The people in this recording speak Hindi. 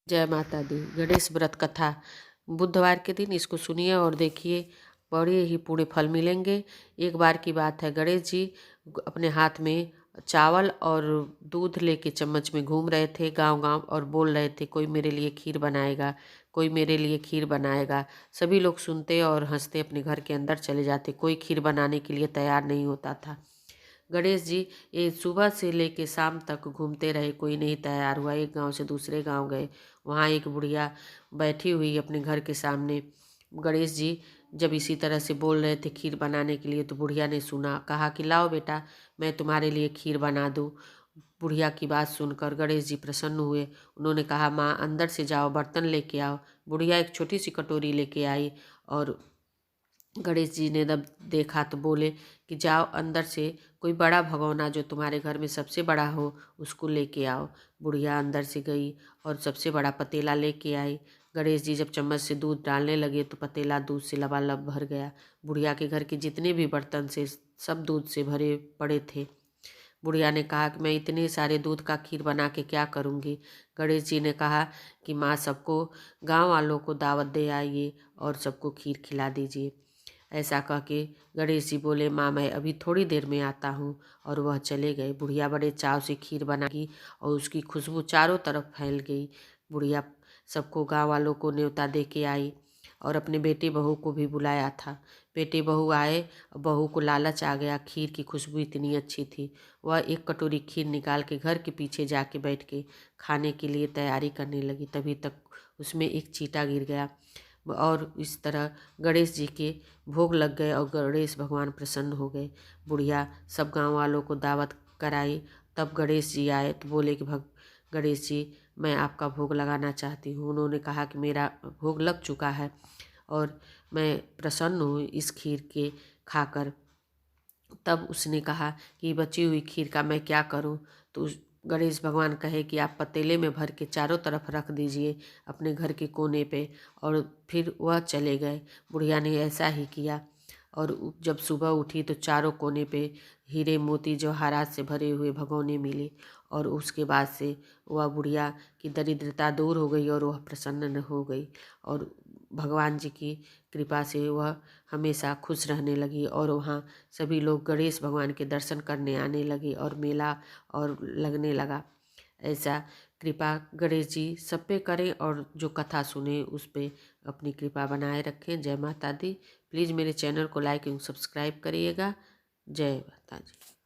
जय माता दी। गणेश व्रत कथा बुधवार के दिन इसको सुनिए और देखिए, बड़े ही पूरे फल मिलेंगे। एक बार की बात है, गणेश जी अपने हाथ में चावल और दूध लेके चम्मच में घूम रहे थे गांव-गांव और बोल रहे थे, कोई मेरे लिए खीर बनाएगा, कोई मेरे लिए खीर बनाएगा। सभी लोग सुनते और हंसते अपने घर के अंदर चले जाते। कोई खीर बनाने के लिए तैयार नहीं होता था। गणेश जी ये सुबह से लेके शाम तक घूमते रहे, कोई नहीं तैयार हुआ। एक गांव से दूसरे गांव गए, वहाँ एक बुढ़िया बैठी हुई अपने घर के सामने। गणेश जी जब इसी तरह से बोल रहे थे खीर बनाने के लिए, तो बुढ़िया ने सुना, कहा कि लाओ बेटा, मैं तुम्हारे लिए खीर बना दूँ। बुढ़िया की बात सुनकर गणेश जी प्रसन्न हुए। उन्होंने कहा, माँ अंदर से जाओ, बर्तन लेके आओ। बुढ़िया एक छोटी सी कटोरी लेके आई और गणेश जी ने जब देखा तो बोले कि जाओ अंदर से कोई बड़ा भगोना जो तुम्हारे घर में सबसे बड़ा हो उसको लेके आओ। बुढ़िया अंदर से गई और सबसे बड़ा पतीला लेके आई। गणेश जी जब चम्मच से दूध डालने लगे तो पतीला दूध से लबालब भर गया। बुढ़िया के घर के जितने भी बर्तन से सब दूध से भरे पड़े थे। बुढ़िया ने कहा कि मैं इतने सारे दूध का खीर बना के क्या करूँगी। गणेश जी ने कहा कि माँ सबको, गांव वालों को दावत दे आइए और सबको खीर खिला दीजिए। ऐसा कह के गणेश जी बोले, माँ मैं अभी थोड़ी देर में आता हूँ, और वह चले गए। बुढ़िया बड़े चाव से खीर बनाई और उसकी खुशबू चारों तरफ फैल गई। बुढ़िया सबको, गांव वालों को न्योता दे के आई और अपने बेटे बहू को भी बुलाया था। बेटे बहू आए, बहू को लालच आ गया, खीर की खुशबू इतनी अच्छी थी। वह एक कटोरी खीर निकाल के घर के पीछे जाके बैठ के खाने के लिए तैयारी करने लगी। तभी तक उसमें एक चींटा गिर गया और इस तरह गणेश जी के भोग लग गए और गणेश भगवान प्रसन्न हो गए। बुढ़िया सब गांव वालों को दावत कराई। तब गणेश जी आए तो बोले कि गणेश जी, मैं आपका भोग लगाना चाहती हूँ। उन्होंने कहा कि मेरा भोग लग चुका है और मैं प्रसन्न हूँ इस खीर के खाकर। तब उसने कहा कि बची हुई खीर का मैं क्या करूं। तो गणेश भगवान कहे कि आप पतीले में भर के चारों तरफ रख दीजिए अपने घर के कोने पे, और फिर वह चले गए। बुढ़िया ने ऐसा ही किया और जब सुबह उठी तो चारों कोने पे हीरे मोती जवाहरात से भरे हुए भगोने मिले, और उसके बाद से वह बुढ़िया की दरिद्रता दूर हो गई और वह प्रसन्न हो गई, और भगवान जी की कृपा से वह हमेशा खुश रहने लगी। और वहाँ सभी लोग गणेश भगवान के दर्शन करने आने लगे और मेला और लगने लगा। ऐसा कृपा गणेश जी सब पे करें और जो कथा सुने उस पे अपनी कृपा बनाए रखें। जय माता दी। प्लीज़ मेरे चैनल को लाइक एवं सब्सक्राइब करिएगा। जय माता दी।